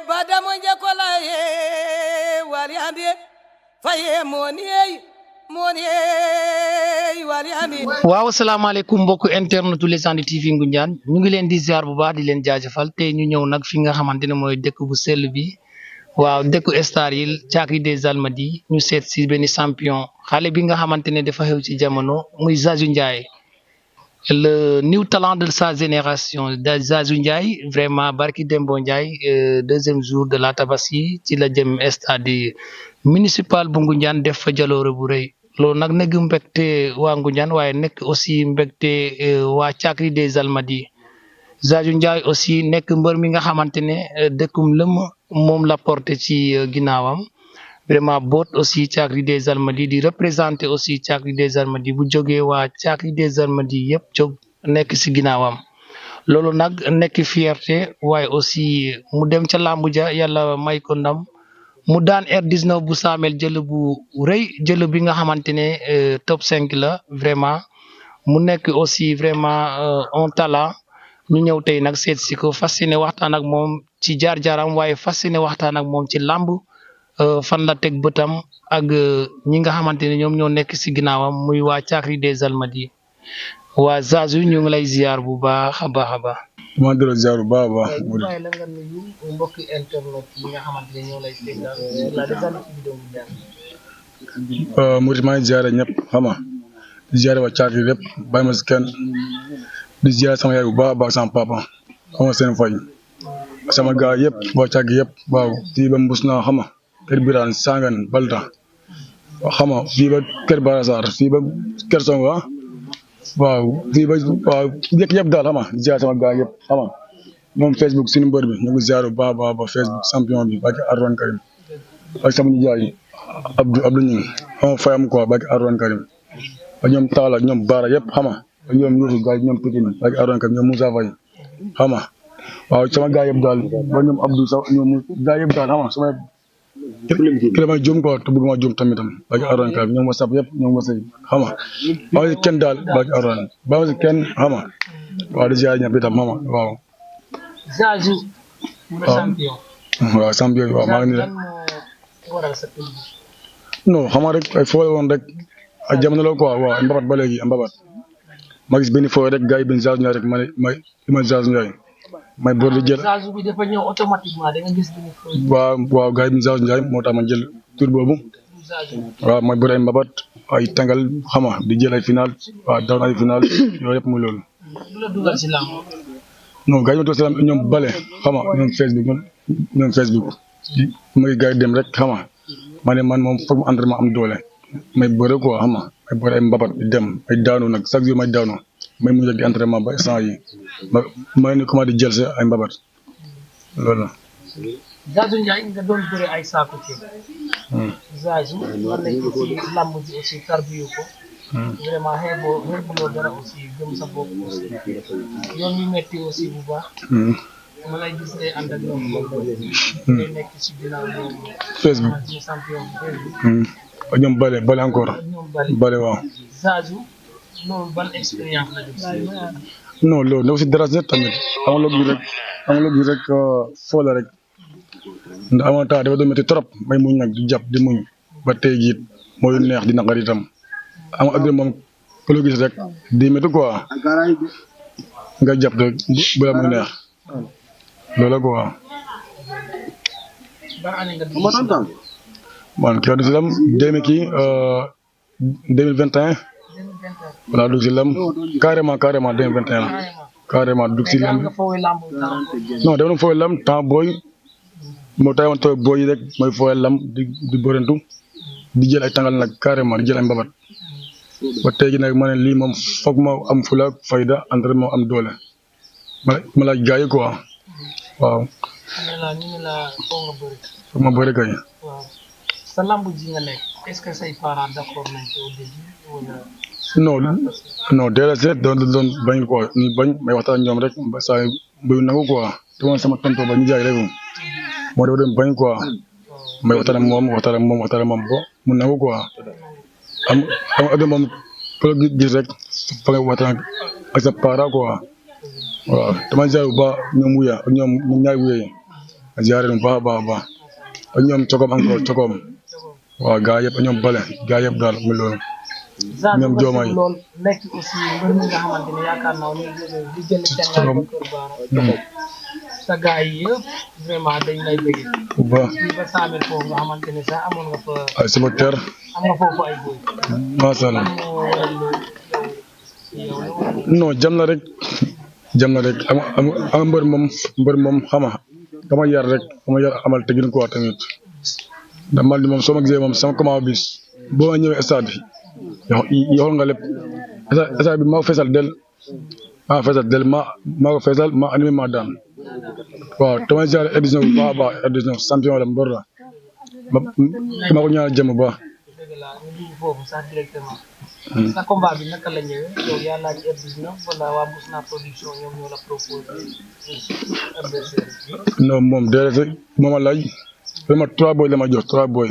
badamu jakola wali andi faye moni wali andi. waaw asalaamaaleykum mbokku internetu Légende TV Ngoundiane ñu ngi leen di ziar bu baax di leen jaajëfal te ñu ñëw nag fi nga xamante ne mooy dëkk bu sell bi waaw dëkku star yi Thiakry des Almadies ñu seet si benn champion xale bi nga xamante ne dafa xew ci jamono muy Zazu Ndiaye le new talent de sa génération de Zazu Ndiaye vraiment barki Dembo Ndiaye deuxième jour de la Tabaski ci la jëm stade municipal bu Ngoundiane def fa jaloore bu rëy loolu nag nekk mbégte waa Ngoundiane waaye nekk aussi mbégte waa Thiakry des Almadies Zazu Ndiaye aussi nekk mbër mi nga xamante ne dëkkum lëm moom la porté ci ginnaawam vraiment boot aussi Thiakry des Almadies di représenté aussi Thiakry des Almadies bu jógee waa Thiakry des Almadies yëpp jóg nekk si ginnaawam loolu nag nekk fierté waaye aussi mu dem ca làmbu ja yàlla may ko ndam mu daan R19 bu saamel jël bu rëy jël bi nga xamante ne top 5 la vraiment mu nekk aussi vraiment un talent ñu ñëw tey nag seet si ko fas yéene waxtaan ak moom ci jaar-jaaram waaye fas yéene waxtaan ak moom ci làmb fan la teg bëtam ak ñi nga xamante ne ñoom ñoo nekk si ginnaawam muy waa Thiakry des Almadies waa Zazu ñu ngi lay ziar bu baax a baax a baax. maa ngi doon ziar bu baax a baax. waaye la nga nuyu mbokki internet yi nga xamante ne ñoo lay seetaan sur la Légende TV Ngoundiane. Murit maa ngi ziare ñëpp xam nga di ziare waa Thiakry lépp bàyyi ma si kenn di ziare sama yaay bu baax a baax sama papa xam nga seen fay sama gars yëpp waa Thiakry yëpp waaw fii ba Mbus naa xam nga kër Birane Sangan Balta xam nga fii ba kër Barasar fii ba kër Songo waaw fii ba waaw yëpp daal xam nga di ziare sama gars yëpp xam nga moom Facebook suñu mbër bi ñu ngi ziare bu baax a baax Facebook champion bi bàyyi Arwan Karim ak sama nijaay Abdou ñu xam fayam quoi bàyyi Arwan Karim ak ñoom Talla ak ñoom Baara yëpp xam nga ak ñoom Youssou gars yi ñoom Pikine bàyyi Arwan Karim ñoom Moussa Faye xam nga waaw sama gars yëpp daal ba ñoom Abdou sax ñoom gars yëpp daal xam nga sama kii may juum quoi te bëgg ma juum tamit bàyyi Arwan Karim ñoom WhatsApp yëpp ñoom WhatsApp xam nga baa si kenn daal bàyyi Arwan baa si kenn xam nga waaw di ziar ñëpp itam xam nga waaw. Zazu champion. waaw champion waaw maa ngi nii non xam nga rek ay foo woon rek ak jamono la quoi waaw mbabat ba léegi mbabat ma gis benn foo rek gars yi benn Zazu Ndiaye rek ma Zazu Ndiaye may boor di jël. Zazu bi dafa ñëw automatiquement da nga gis benn foo. waaw gars yi benn Zazu Ndiaye moo tax ma jël tur boobu waaw may boor ay mbabat ay tàngal xam nga di jël ay final waaw daw na ay final yooyu yëpp muy loolu. du la dugal si lamb. non gars yi ma toog si lamb ñoom bale xam nga ñoom Facebook may gars yi dem rek xam nga ma ne man moom foog mu entraînement am doole may bëre quoi xam nga may bëre ay mbapat di dem ay daanu nag chaque jour may daanu may mujj di entraînement ba instant yi ma ne comment di jël sa ay mbapat loolu la. Zazu Ndiaye nga doon bëre ay saako ceeb. Zazu war nañ ko ci lamb ji aussi tarbiyu ko. vraiment xeebuloo dara aussi gëm sa bopp aussi yoon yu metti aussi bu baax. ma lay gis ngay ànd ak ñoom ngay nekk ci ginnaaw ñoom Facebook champion ak ñoom bale encore bale waaw. Zazu loolu ban expérience la def si non loolu ne si dara tamit amaloo gi rek foo la rek ndax amoon temps dafa doon métti trop may muñ nag di jàpp di muñ ba tey jii mooy neex di naqari itam am ak moom ku la gis rek di métti quoi nga jàpp rek bu la muy neex loolu quoi. man kii du si lam 2021 voilà dugg si lam carrément 2021 carrément dugg si lam non dama doon fooy lam temps booy moo tax ma toog booy yi rek mooy fooy lam di bërantu di jël ay tàngal nag carrément di jël ay mbabat ba tey jii nag ma ne lii moom foog ma am fula fayda entraînement am doole ma laaj gars yi quoi waaw. foog ma bëri kay. waaw sa lamb ji nga nekk est-ce que say parents d'accord nañ ci au début wala. non déedéet doon bañ quoi ñu bañ may waxtaan ak ñoom rek ba saa yu nangu quoi te man sama tonton ba ñu jaay rek moo dafa doon bañ quoi may waxtaan ak moom bo mu nangu quoi am moom ku la gis rek fa nga waxtaan ak sa parent quoi waaw dama ziar bu baax ñoom wuya ak ñoom ñaari wuya yi ziar bu baax a baax a baax ak ñoom cokom encore cokom waaw gaa yëpp ak ñoom bale gaa yëpp daal mu loolu ñoom joomay lool nekk aussi mbër mi nga xamante ne yaakaar naa ne di jël Sénégal ba Kër Baara sa gaa yi yëpp vraiment dañ lay bëgg bu baax fii ba 100000 foofu nga xamante ne sax amoon nga fa ay supporter am nga foofu ay boy macha allah moo waral loolu yow non jam na rek am mbër moom xama dama yar rek dama yar amal tegin quoi tamit ndax man moom soo ma gisee moom sama commande bis boo ma ñëwee stade bi yoxol nga lépp stade bi maa ko feesal del maa ko feesal maa animé maa daan waaw damay ziar édition bu baax a baax édition champion la mbër la maa ko ñaanal jëm bu baax dëgg la ñu dugg foofu sax directement sa combat bi naka la ñëwee yow yaa laaj R19 wala waa Bousna production ñoom ñoo la proposé adversaire bi non moom déedéet moom a laaj vraiment 3 boy la ma jox 3 boy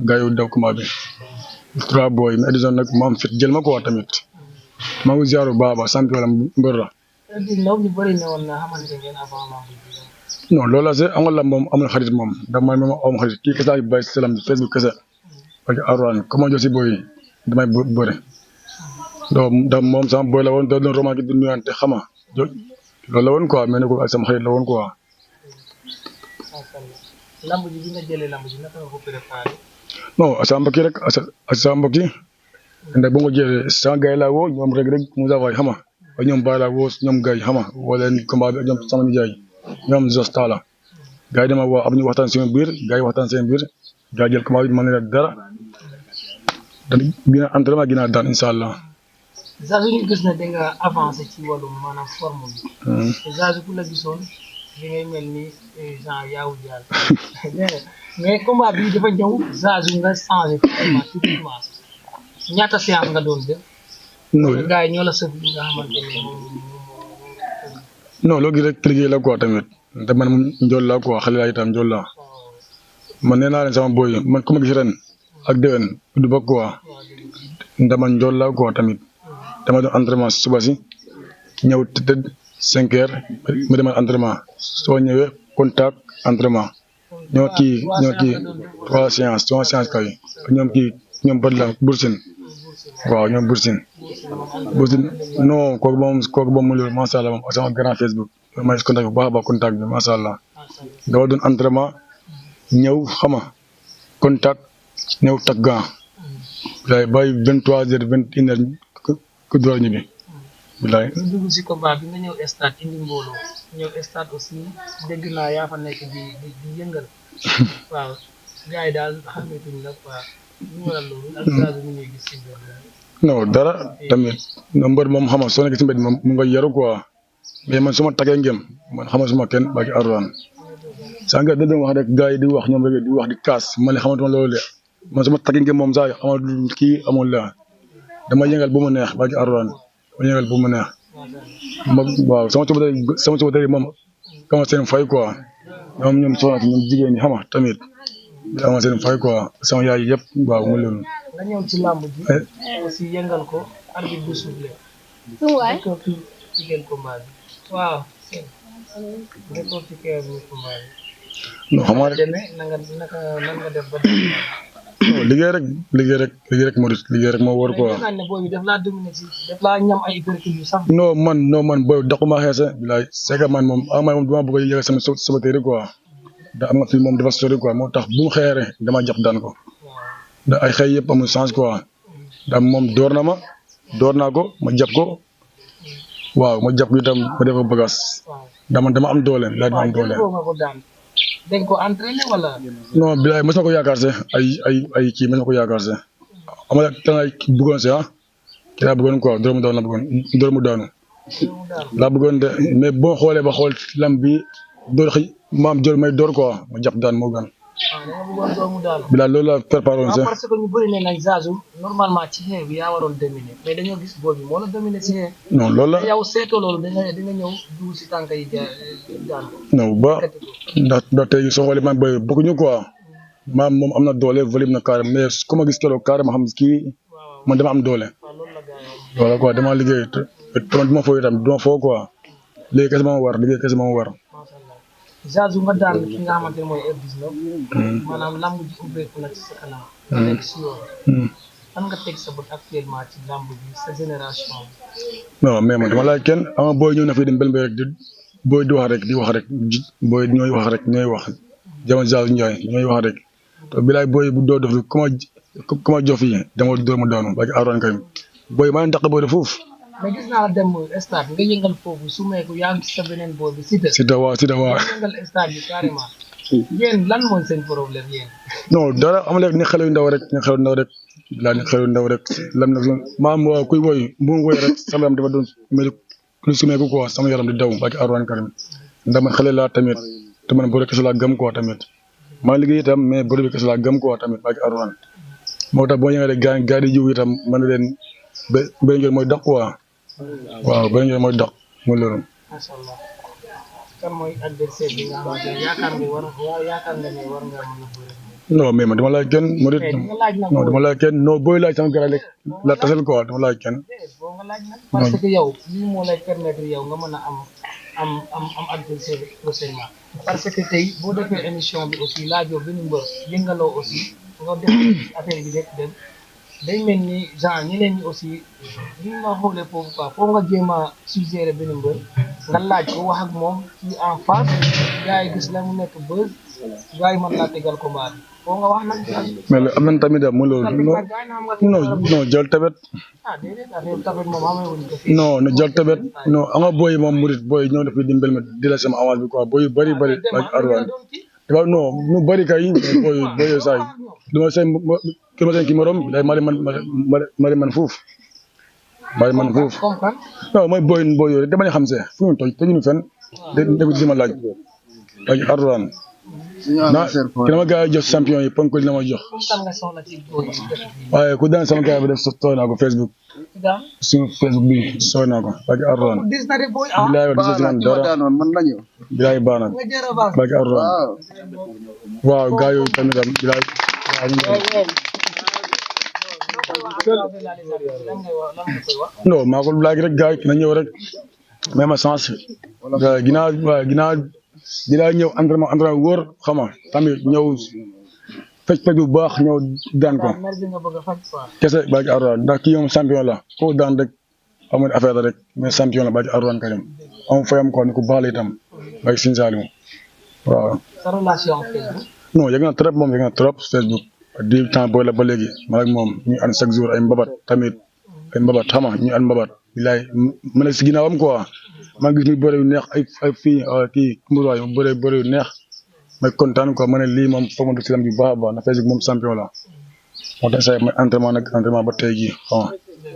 gars yi daw combat bi 3 boy mais édition nag maam fit jël ma ko waa tamit maa ngi ziar bu baax a baax champion la mbër la R19 ñu bëri ne woon na xamante ngeen avant lamb bi non loolu la see amul la moom amul xarit moom ndax man moom amul xarit kii kese bay salam Facebook kese parce que Arwan comme ma jox si boy damay bëre donc ndax moom sama boy la woon doon roman gi du nuyante xama loolu la woon quoi mais nekkul ak sama xarit la woon quoi. lamb ji bi nga jëlee lamb ji naka nga ko préparé. non sama mbokk yi rek sama mbokk yi ndax bu ma jëlee sama gars yi laa woo ñoom rek Moussa Faye xama ak ñoom Baye laa woo ñoom gars yi xama woo leen combat bi ak ñoom sama nijaay ñoom Jos Talla gars yi dama woo am ñu waxtaan seen biir gars yi waxtaan seen biir gars yi jël combat bi mën na dara dañu gën a entraînement gën a daan incha allah. Zazu ñu gis na da nga avancé ci wàllum maanaam forme bi. Zazu ku la gisoon li ngay mel ni genre yaawu jaal mais combat bi dafa ñëw Zazu nga changé vraiment typiquement ñaata séance nga doon def. non gars yi ñoo la sëf li nga xamante ne non loolu rek liggéey la quoi tamit te man moom njool la quoi xale laa itam njool la man nee naa leen sama boy man ku ma gis ren ak déwén du bokk quoi ndax man njool la quoi tamit. dama doon entraînement suba si ñëw tëdd 5 heures ma demal entraînement soo ñëwee contact entraînement ñoo kii 3 séances kay ñoom bët la Boursine waaw ñoom Boursine non kooku moom mu loolu macha allah moom sama grand Facebook ma gis contact bu baax a baax contact bi macha allah dama doon entraînement ñëw xama contact ñëw tag gant lay bay 23 heures 21 heures ku door ñibbi. bilaay ñu dugg si combat bi nga ñëw stade indi mbooloo ñëw stade aussi dégg naa yaa fa nekk di yëngal waaw gars yi daal xamatuñ la quoi ñu waral loolu ak Zazu ñu ñuy gis si mbir non dara tamit mbër moom xam nga soo nekk si mbir moom mu nga yaru quoi mais man su ma tagee ngem man xam nga suma kenn baki Arwan saa nga da wax rek gars yi di wax ñoom rek di wax di kaas man ne xamatuma loolu de man su ma tagee ngem moom saa amul kii amul la dama yëngal bu mu neex baki Arwan ma yëngal bu mu neex waaw sama suba moom kama seen fay quoi ñoom soxna ñoom jigéen ñi xam nga tamit kama seen fay quoi sama yaay yëpp waaw mu loolu nga ñëw ci làmb ji aussi yëngal ko arbitre bu soufflé ko ci gën combat bi waaw ko ci kër bu combat bi non xam nga demee nan nga def ba liggéey rek moo wóor quoi. ne boobu daf laa dominé si daf laa ñam ay hypercule yu sax. non man booy daquma xeese bilaay c'est que man moom dama bëgg a yëgal sama téere quoi da am nga fi moom dafa sori quoi moo tax bu mu xeere dama jàpp daan ko da ay xëy yëpp amul chance quoi da moom door naa ko ma jàpp ko waaw ma jàpp ko itam ma def ko bagage dama am doole bilaay dama am doole. dañ ko entraîné wala. non bilaay mos na ko yaakaar se ay kii mos na ko yaakaar se ama tangay bëggoon se kii laa bëggoon quoi dóor mu daanu laa bëggoon de mais boo xoolee ba xool lam bi dóor xëy maam jël may dóor quoi ma jàpp daan moo gën. bilaay loolu la préparé woon se. parce que ñu bëri ne nag Zazu normalement ci xeex bi yaa waroon dominer mais dañoo gis boobu moo la dominer ci xeex. non loolu la yow seetoo loolu dina ñëw dugg si tànk yi daan ko. non ba ndax tey soo xoolee man booy bokkuñu quoi maam moom am na doole volume na carrément mais ku ma gis keroog carrément xam kii man dama am doole. voilà quoi dama liggéey te du ma foo itam du ma foo quoi léegi kese moo war liggéey kese moo war. macha allah Zazu nga daan ki nga xamante ne mooy F19 maanaam lamb ji ubbeeku na ci sa kanam nga nekk si yoon fan nga teg sa bët actuellement ci lamb bi sa génération bi. non mais man dama laaj kenn ama booy ñëw na fi dem benn rek booy di wax rek booy ñooy wax rek ñooy wax jamono Zazu Ndiaye ñooy wax rek te bilaay booy bu doo def comment jox fii dama dóor ma daanu ba Alxuraan karim booy maa ngi dàq booy de foofu. mais gis naa la dem stade nga yëngal foofu su meeku yaa ngi sa beneen boor bi Siteu waaw nga yëngal stade bi carrément yéen lan mooy seen problème yéen. non dara am na ni xale yu ndaw rek lam nag maam kuy woy bu mu woy rek sama yaram dafa doon mel lu sumeeku quoi sama yaram di daw ba Alxuraan karim ndax man xale laa tamit te man bëre kese laa gëm quoi tamit maa liggéey itam mais bëre bi kese laa gëm quoi tamit ba Alxuraan moo tax boo ñëwee rek gaa di jiw itam man leen ba ngeen mooy dox quoi waaw ba ngeen mooy dox mooy loolu. macha allah kan mooy adversaire bi nga xamante ne yaakaar nga ne war nga mën a bëre. non mais man dama laaj kenn mu ne non dama laaj kenn non booy laaj sama gars rek la tasal quoi dama laaj kenn. boo nga laaj nag parce que yow lii moo lay permettre yow nga mën a am adversaire prochainement parce que tey boo defee émission bi aussi laajoo benn mbër yëngaloo aussi nga def affaire bi rek dem day mel ni genre ñeneen ñi aussi li nga xoolee foofu quoi foo nga jéem a suggérer benn mbër nga laaj ko wax ak moom ci en face gars yi gis la mu nekk buzz gars yi mën laa tegal combat bi foo nga wax nag. mais am nañ tamit mu loolu non jël tabet. ah déedéet affaire tabet moom amee wuñ ko fi. non jël tabet non ama booy moom murit booy ñëw def dimbal ma di la sama avance bi quoi booy yu bëri ak Alxuraan dafa non ñu bëri kay booy saa yi dama say ki morom day mari man fuuf non mooy booy yooyu dama ñu xam see fu ñu toj ñu fenn di ma laaj ak Alxuraan ki dama gaa yi jox champion yi ponk li na ma jox waaye ku daan sama gaa bi def sooy naa ko Facebook suñu Facebook bi sooy naa ko ak Alxuraan bilaay wax di man dara bilaay baax na ak Alxuraan waaw gaa yooyu tamit am bilaay non maa ko laaj rek gaa yi na ñëw rek même chance ginnaaw ñëw entraînement wóor xam nga tamit ñëw fecc bu baax ñëw daan ko kese barki Alxuraan ndax kii moom champion la ko daan rek amul affaire la rek mais champion la barki Alxuraan karim am fayam ko ni ku baax la itam barki Sëñ Saaliw waaw. sa relation Facebook. non yëg na trop Facebook di temps booy la ba léegi man ak moom ñu ànd chaque jour ay mbabat tamit ay mbabat xam nga ñu ànd mbabat bilaay ma ne si ginnaawam quoi maa ngi gis muy bëre yu neex ay fii kii Mbourwaay mu bëre yu neex may kontaan quoi ma ne lii moom foog ma def si lam bi baax a baax na Facebook moom champion la moo tax say may entraînement ba tey jii xam nga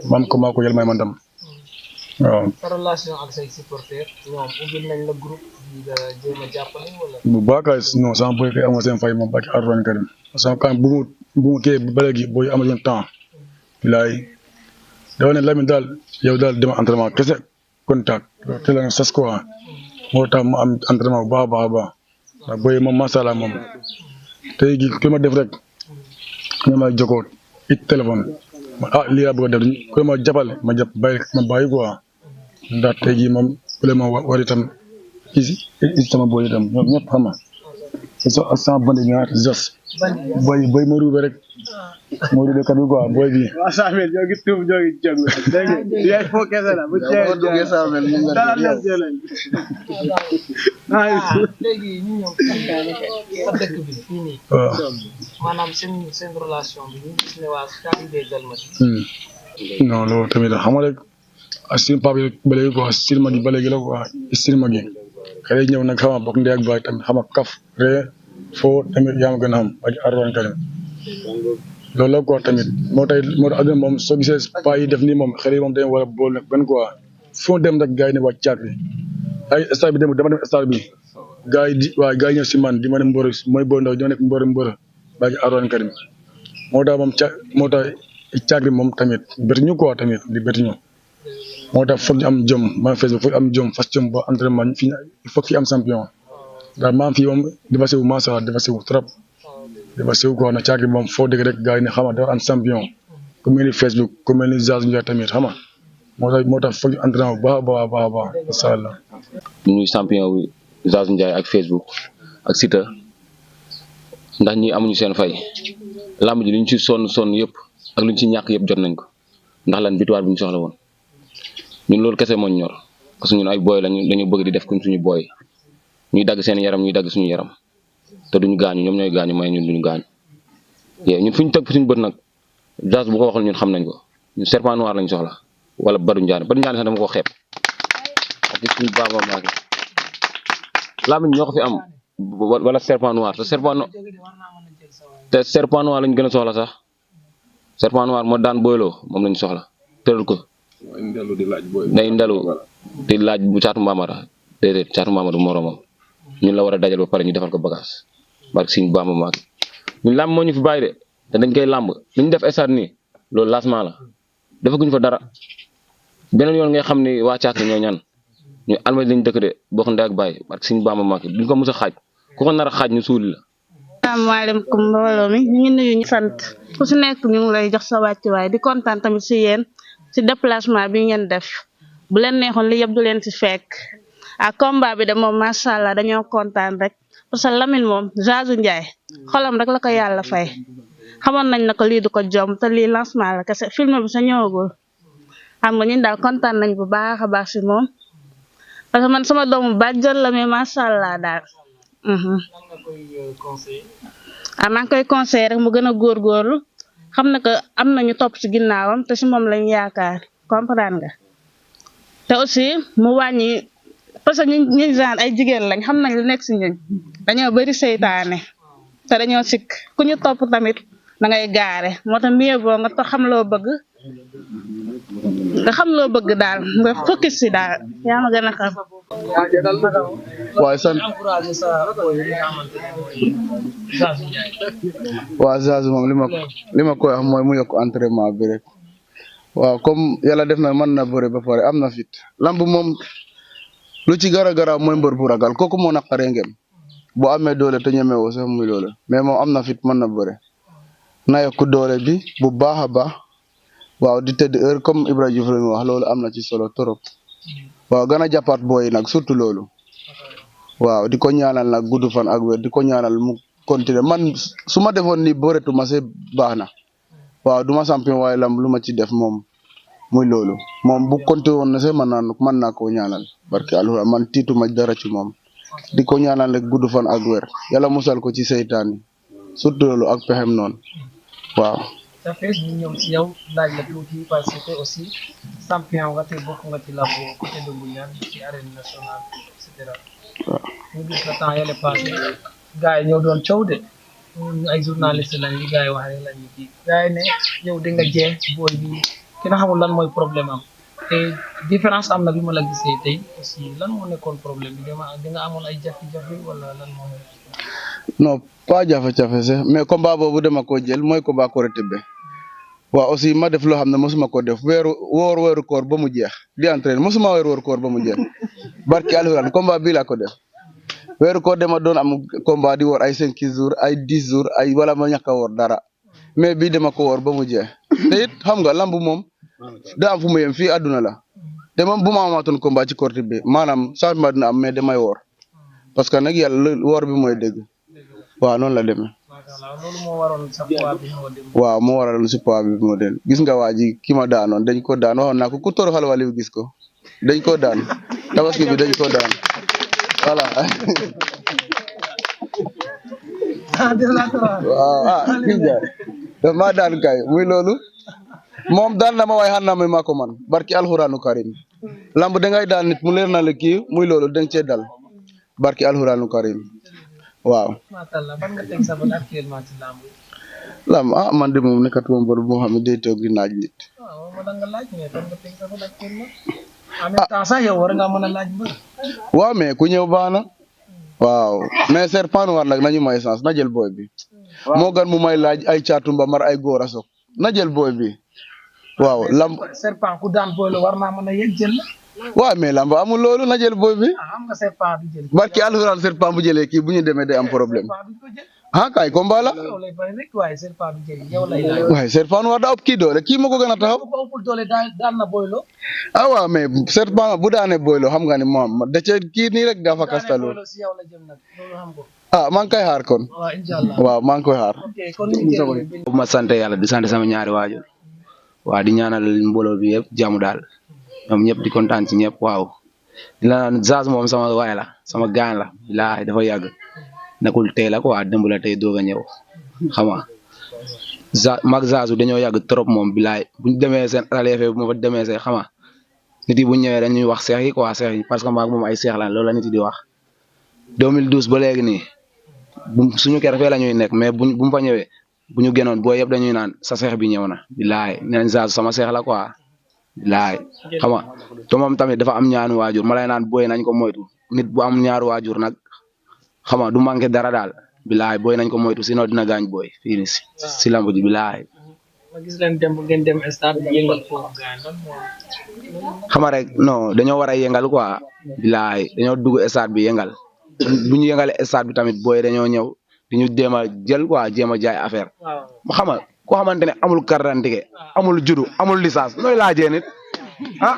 maam ko maa ko yel may ma ndam waaw. sa relation ak say supporters ñoom ubbil nañ la groupe bi nga jéem a jàppale wala. bu baax kay non sama boy kay amoo seen fay moom barki Alxuraan karim sama kan bu mu kii ba léegi booy amuñu temps bilaay dafa ne Lamine daal yow daal dema entraînement kese contact te la nga sas quoi moo tax mu am entraînement bu baax a baax ndax booy moom macha allah moom tey gi ku ma def rek ñu ma jokkoo it téléphone lii laa bëgg a def ku ma jàppale ma bàyyi quoi ndax tey jii moom ku ma war itam sama booy itam ñoom ñëpp xam nga ak sama bandi ñaar jos booy ma ruube rek moo ruube kat bi quoi booy bi waaw Samuel ñoo ngi tuub ñoo ngi jéglu dégg nga yaay foo kese la bu duggee Samuel mu nga léegi ñu ñëw sa dëkk bi fii nii maanaam seen relation bi ñu gis ne waa Caabi des Almadies non loolu tamit xam nga rek astin papa yi ba léegi quoi stilma gi ba léegi la quoi stilma gi xëy ñëw nag xam nga bokk ndey ak baay tamit xam nga kaf ree foo tamit yaa ma gën a xam ak Alxuraan karim loolu la quoi tamit moo tax àdduna moom soo gisee paa yi def nii moom xëy moom dañu war a bool nag benn quoi foo dem rek gars yi ne waa Caabi ay stade bi dama dem stade bi gars yi ñëw si man di ma ne mbër mooy boo ndaw di ma nekk mbër ak Alxuraan karim moo tax Caabi moom tamit bëri ñu quoi tamit di bëri ñu moo tax foog ñu am jom maa Facebook foog am jom fas jom ba entraînement fii il faut fi am champion ndax maa fii moom dafa sew macha allah dafa sew trop dafa sew quoi na Caabi moom foo dégg rek gars yi ne xam nga dafa am champion ku mel ni Facebook ku mel ni Zazu Ndiaye tamit xam nga moo tax foog ñu entraînement bu baax a baax a baax incha allah. ñuy champion bi Zazu Ndiaye ak Facebook ak Siteu ndax ñi amuñu seen fay làmb ji li ñu ci sonn yëpp ak lu ñu ci ñàkk yëpp jot nañ ko ndax lan victoire bi ñu soxla woon ñun loolu kese moo ñu ñor parce que ñun ay booy lañu dañu bëgg di def comme suñu booy ñuy dagg seen yaram ñuy dagg suñu yaram te duñu gaañu ñoom ñooy gaañu may ñun duñu gaañu ñun fu ñu teg suñu bët nag Zazu bu ko waxal ñun xam nañ ko ñun serpent noir lañ soxla wala Badou Ndiané sax dama ko xeeb ak suñu baaba maake làmb ñoo ko fi am wala serpent noir te serpent noir lañ gën a soxla sax serpent noir moo daan boyloo moom lañ soxla tëral ko day ndelu di laaj bu caatu mbamara déedéet caatu mbamara du moromam ñun la war a dajal ba pare ñu defal ko bagage barke suñu baaba maake ñun làmb moo ñu fi bàyyi de te dañ koy làmb li ñu def stade nii loolu lancement la defaguñu fa dara beneen yoon ngay xam ni waa caaki ñoo ñan ñu alma lañ dëkk de bokk ndey ak baay barke suñu baaba maake duñ ko mos a xaaj ku ko nar a xaaj ñu suuli la. asalaamaaleykum mbooloo mi ñu ngi nuyu ñu sant ku si nekk ñu ngi lay jox sa wàccuwaay di kontaan tamit si yéen si déplacement bi ngeen def bu leen neexoon li yëpp du leen si fekk ak combat bi de moom macha allah dañoo kontaan rek parce que Lamine moom Zazu Ndiaye xolam rek la ko yàlla fay xamoon nañ na ko lii du ko jom te lii lancement la kese film bi sa ñëwagul xam nga ñun daal kontaan nañ bu baax a baax si moom parce que man sama doomu bàjjan la mais macha allah daal. maa ngi koy conseillé rek mu gën a góorgóorlu xam na que am nañu topp ci ginnaawam te si moom lañ yaakaar comprendre nga te aussi mu wàññi parce que ñu genre ay jigéen lañ xam nañ lu nekk si ñun dañoo bari seytaane te dañoo sikk ku ñu topp tamit da ngay gaare moo tax mieux vaut nga to xam loo bëgg daal nga focus si daal yaa ma gën a xam. waaye sant waaw Zazu moom li ma koy wax mooy mu yokk entraînement bi rek waaw comme yàlla def na mën na bëre ba pare am na fit lamb moom lu ci gara gara mooy mbër bu ragal kooku moo naqaree ngem boo amee doole te ñemewoo sax muy loole mais moom am na fit mën na bëre na yokk doole bi bu baax a baax waaw di tëdd heure comme Ibrahima Diouf la mu wax loolu am na ci solo trop waaw gën a jàppaat booy nag surtout loolu waaw di ko ñaanal nag gudd fan ak wér di ko ñaanal mu continuer man su ma defoon ni bëreetuma see baax na waaw du ma champion waaye lamb lu ma ci def moom muy loolu moom bu continuer woon na see mën naa koo ñaanal barke alxuraan man tiituma dara ci moom di ko ñaanal rek gudd fan ak wér yàlla musal ko ci seytaan yi surtout loolu ak pexem noonu waaw. sa fees ñu ñëw ci yow laaj la tuuti parce que aussi champion nga te bokk nga ci làmb côté de Ngoundiane ci arène nationale et cetera. waaw ñu gis la temps yële passé gars yi ñoo doon coow de ñu ay journaliste lañ li gars yi wax rek lañu kii gars yi ne yow di nga jeex booy bi ki nga xamul lan mooy problème am te différence am na bi ma la gisee tey aussi lan moo nekkoon problème bi di nga amoon ay jafe-jafe wala lan moo non pas jafe-jafe sax mais combat boobu dama ko jël mooy combat Korité be waaw aussi ma def loo xam ne mosuma ko def weeru koor ba mu jeex di entraîné mosuma weeru koor ba mu jeex barki alxuraan combat bii laa ko def weeru koor dama doon am combat di woor ay 5 jours ay 10 jours ay wala ma ñàkk a woor dara mais bii dama ko woor ba mu jeex te it xam nga lamb moom da am fu mu yem fii àdduna la te moom bu ma amaatoon combat ci Korité be maanaam changement dina am mais damay woor parce que nag yàlla woor bi mooy dëgg waaw noonu la demee. waaw moo waral si poids bi moo den gis nga waa ji ki ma daanoon dañ ko daan waxoon naa ko ku toroxal wala gis ko dañ ko daan tabaski bi dañ ko daan voilà. waaw kii jaar daf maa daan kay muy loolu moom daan na ma waaye xam naa ne maa ko man barki alxuraanu karim lamb dangay daan nit mu leer na la kii muy loolu danga cee dal barki alxuraanu karim waaw. lamb man de moom nekkatuma mbër boo xam ne day toog di naaj nit. waaw mais ku ñëw baax na. waaw mais serpent noir nag nañu may chance na jël booy bi. moo gan mu may laaj ay caatu mbamar ay góor a soog na jël booy bi. waaw lamb serpent ku daan booy la war naa mën a yegg jël la. waaw mais lamb amul loolu na jël booy bi. barki alxuraan serpent bu jëlee kii bu ñu demee day am problème. ah kay combat la yow lay bëri rek waaye Serpent du jëriñ yow lay laaj. waaye Serpent war daa ëpp kii doole kii ma ko gën a taxaw bu ëppul doole daan na Boy Lo. ah waaw mais Serpent bu daane Boy Lo xam nga ni moom da ca kii nii rek dafa kastalu Boy Lo si yow la jëm nag loolu xam ko. ah maa ngi koy xaar kon waaw incha allah waaw maa ngi koy xaar ok kon ñu ngi bu ma sant yàlla di sant sama ñaari waajur waaw di ñaanal mbooloo bi yëpp jàmm daal ñoom ñëpp di kontaan ci ñëpp waaw di la naan Zaz moom sama waay la sama gaan la bilaay dafa yàgg nekkul tey la quoi démb la tey doog a ñëw xam nga mag Zazu dañoo yàgg trop moom bilaay buñ demee seen raleefe bu ma fa demee see xam nga nit yi bu ñëwee dañuy wax seex yi quoi seex yi parce que maag moom ay seex lan loolu la nit yi di wax 2012 ba léegi nii suñu kër fee la ñuy nekk mais bu mu fa ñëwee bu ñu gënoon boo yëpp dañuy naan sa seex bi ñëw na bilaay neen Zazu sama seex la quoi bilaay xam nga te moom tamit dafa am ñaanu waajur ma lay naan booy nañ ko moytu nit bu am ñaanu waajur nag xam nga du manqué dara daal bilaay booy nañ ko moytu sinon dina gaañ booy fii nii si lamb ji bilaay. ma gis leen dem ngeen dem stade bi yëngal foofu. xam nga rek non dañoo war a yëngal quoi bilaay dañoo dugg stade bi yëngal bu ñu yëngalee stade bi tamit booy dañoo ñëw di ñu jéem a jël quoi jéem a jaay affaire xam nga koo xamante ne amul carte d'identité amul juddu amul licence nooy laajee nit ah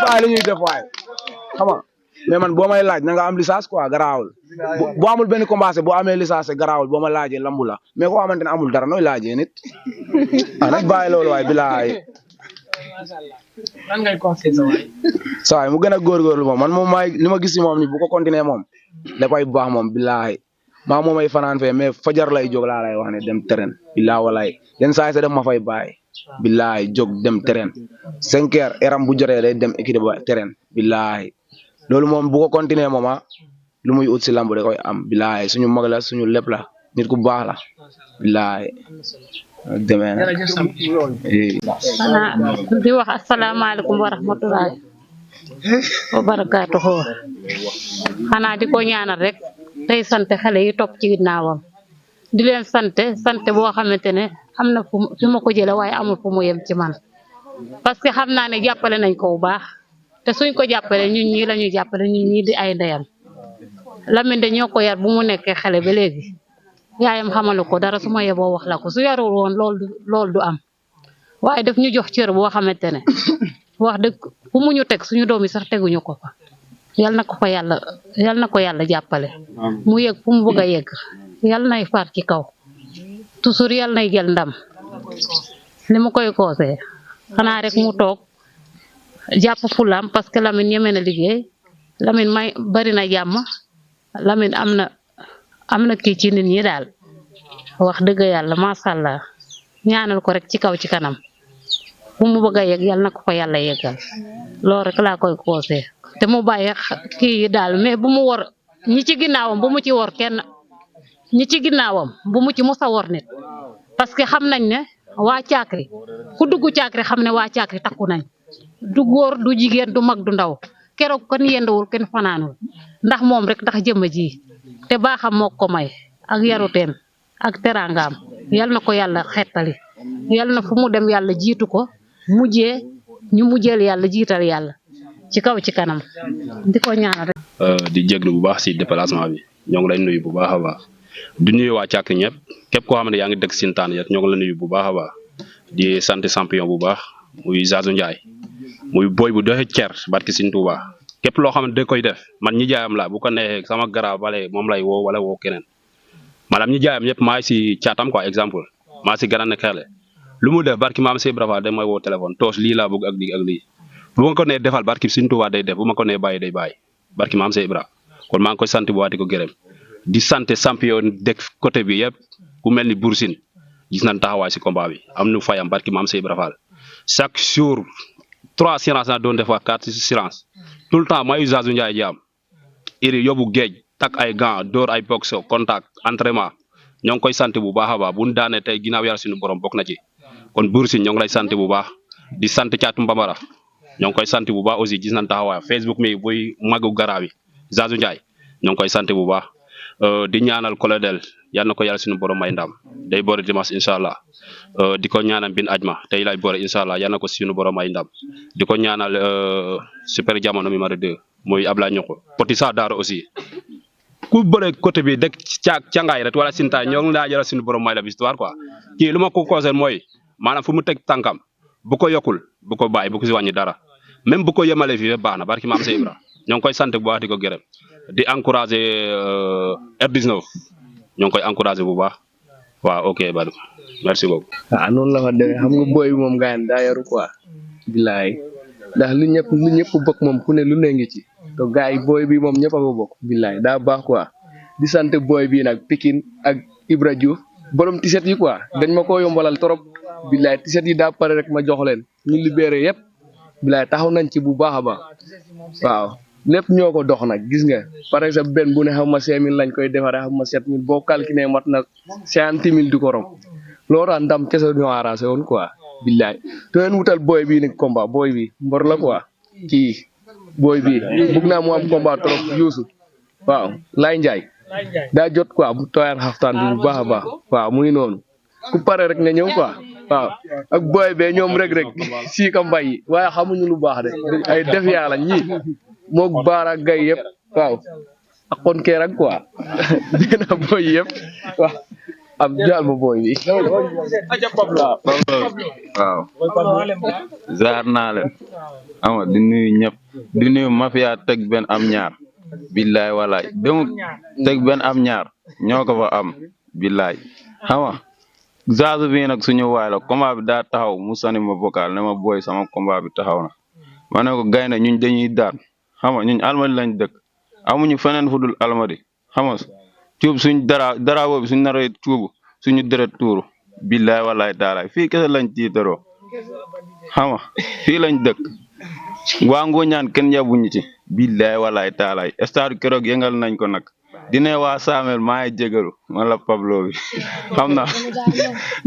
bàyyi la ñuy def waaye xam nga mais man boo may laaj na nga am licence quoi garaawul boo amul benn commencé boo amee licence garaawul boo ma laajee lambu la mais koo xamante ne amul dara nooy laajee nit ah nañ bàyyi loolu waaye bilaay lan ngay conseillé sa waay. saa waay mu gën a góorgóorlu moom man moom maay li ma gis si moom ni bu ko continuer moom dafay baax moom bilaay maa moom ay fanaan fee mais fajar lay jóg laa lay wax ne dem terrain bilaay walaay yenn saa yi sax def ma fay bàyyi bilaay jóg dem terrain 5 heures eram bu jotee day dem équipe ba terrain bilaay loolu moom bu ko continuer moom ah lu muy ut si lamb da koy am bilaay suñu mag la suñu lépp la nit ku baax la bilaay demee na xanaa di wax asalaamaaleykum wa rahmatullahi wa barakaatuhu xanaa di ko ñaanal rek tey sant xale yi topp ci ginnaawam di leen sant boo xamante ne am na fu ma ko jële waaye amul fu mu yem ci man parce que xam naa ne jàppale nañ ko bu baax te suñ ko jàppale ñun ñii la ñuy jàppale ñun ñii di ay ndeyam Lamine de ñoo ko yar bu mu nekkee xale ba léegi yaayam xamalu ko dara su ma yeboo wax la ko su yarul woon loolu du am waaye daf ñu jox cër boo xamante ne wax dëgg fu mu ñu teg suñu doom yi sax teguñu ko fa yal na ko yàlla jàppale mu yegg fu mu bëgg a yegg yal nay faat ci kaw toujours yal nay jël ndam li ma koy conseillé xanaa rek mu toog jàpp fulam parce que Lamine ñeme na liggéey Lamine bari na jàmm Lamine am na kii ci nit ñi daal wax dëgg yàlla macha allah ñaanal ko rek ci kaw ci kanam fu mu bëgg a yegg yal na ko fa yàlla yeggal loolu rek laa koy conseillé te mu bàyyi kii yi daal mais bu mu wor ñi ci ginnaawam bu mu ci wor kenn ñi ci ginnaawam bu mu ci musa wor nit parce que xam nañ ne waa Caakri ku dugg Caakri xam ne waa Caakri takku nañ du góor du jigéen du mag du ndaw keroog kenn yendawul kenn fanaanul ndax moom rek ndax jëmm ji te baaxam moo ko may ak yaruteem ak teraangaam yal na ko yàlla xettali yal na fu mu dem yàlla jiitu ko ñu mujjeel yàlla jiital yàlla ci kaw ci kanam di ko ñaanal rek. di jéglu bu baax si déplacement bi ñoo ngi lay nuyu bu baax a baax di nuyu waa Caakri ñëpp képp koo xam ne yaa ngi dëkk Sintane yet ñoo ngi la nuyu bu baax a baax di sant champion bu baax muy Zazu Ndiaye muy boy bu doxe cer barki Sëñ Tuuba képp loo xam ne da koy def man ñi jaayam la bu ko neexee sama garab wala moom lay woo wala woo keneen maanaam ñi jaayam ñëpp maa ngi si caatam quoi exemple maa si gën a nekk xele lu mu def barki maam Cheikh Ibra Fall da may woo téléphone toos lii laa bëgg ak lii ak lii bu ma ko nee defal barki Sëñ Tuuba day def bu ma ko nee bàyyi day bàyyi barki maam Cheikh Ibra kon maa ngi koy sant bu waati ko gërëm di sant champion dëkk côté bi yëpp ku mel ni Bour Sine gis nañ taxawaay si combat bi am nu fayam barki maam Cheikh Ibra Fall chaque jour 3 séances na doon def waa 4 séances tout le temps mayu Zazu Ndiaye jaam iri yóbbu géej tak ay gants door ay boxe contact entraînement ñoo ngi koy sant bu baax a baax bu ñu daanee tey ginnaaw yàlla suñu borom bokk na ci kon Bour Sine ñoo ngi lay sant bu baax di sant Caatu Mbambara ñoo ngi koy sant bu baax aussi gis nañ taxawaay Facebook mi buy magu garaaw yi Zazu Ndiaye ñoo ngi koy sant bu baax di ñaanal Colonel yal na ko yàlla suñu borom may ndam day boole dimanche incha allah di ko ñaanal bin ajma tey lay boole incha allah yal na ko suñu borom may ndam di ko ñaanal super jamono numéro 2 muy Ablaye Ñoko Poti Sa Daaro aussi ku bëre côté bi dëkk cangaay rek wala sintaay ñoo ngi laa jëral suñu borom may la victoire quoi kii lu ma ko conseil mooy maanaam fu mu teg tànkam bu ko yokkul bu ko bàyyi bu ko si wàññi dara même bu ko yemalee fii baax na barki maam Sey Ibra ñoo ngi koy sant bu baax di ko gërëm di encourager R19 ñoo ngi koy encourager bu baax waaw ok Badou merci beaucoup. noonu la fa demee xam nga booy bi moom gars yi daa yaru quoi billaay ndax lu ñëpp bokk moom ku ne lu ne ngi ci to gars yi booy bi moom ñëpp a ko bokk billaay daa baax quoi di sant booy bi nag Pikine ak Ibra Diouf borom tiset yi quoi dañ ma ko yombalal trop billaay tiset yi daa pare rek ma jox leen ñu libéré yëpp billaay taxaw nañ ci bu baax a baax waaw lépp ñoo ko dox nag gis nga par exemple benn bu ne xam ma 5000 lañ koy defaree xam ma 7000 boo calculé mat na 50000 du ko rom loolu daal ndam kese ñoo arrangé woon quoi billaay te leen wutal booy bii nag combat booy bi mbor la quoi kii booy bi bugg naa mu am combat trop Youssou waaw Laye Ndiaye daa jot quoi bu tooyaan xaftaan bi bu baax a baax waaw muy noonu ku pare rek nga ñëw quoi waaw ak booy bee ñoom rek sii ka mbay yi waaye xamuñu lu baax de ay def yàlla ñi moog baara gay yëpp waaw ak kon kee rek quoi dégg naa booy yëpp waaw am jaal ma booy bi waaw ziar naa leen ama di nuyu ñëpp di nuyu mafia teg benn am ñaar billaay walaay demu teg benn am ñaar ñoo ko fa am billaay xama Zazu bi nag suñu waay la combat bi daa taxaw mu sani ma vocal ne ma booy sama combat bi taxaw na ma ne ko gaynde ñun dañuy daan xama ñun almadi lañ dëkk amuñu feneen fu dul almadi xama cuub suñ dara boobu suñ naree cuubu suñu deret tuuru billaay walaay taalaay fii kese lañ tiitaroo xama fii lañ dëkk waa Ngoñaan kenn yabuñu ci billaay walaay taalaay stade keroog yëngal nañ ko nag dine waa Samel maa ngi jégalu man la Pablo bi xam na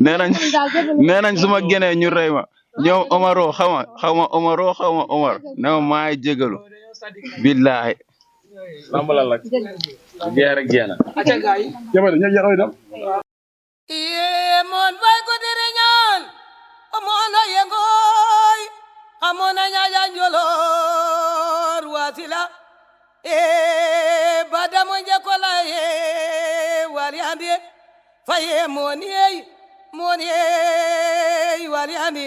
nee nañ su ma génnee ñu rey ma ñoom Omaro xaw ma Omar ne ma maa ngi jégalu billaay iye mon fay ko dire ñaan amona yengoy amona ñaja njolor wasila badamo jekola wali andi faye moni wali andi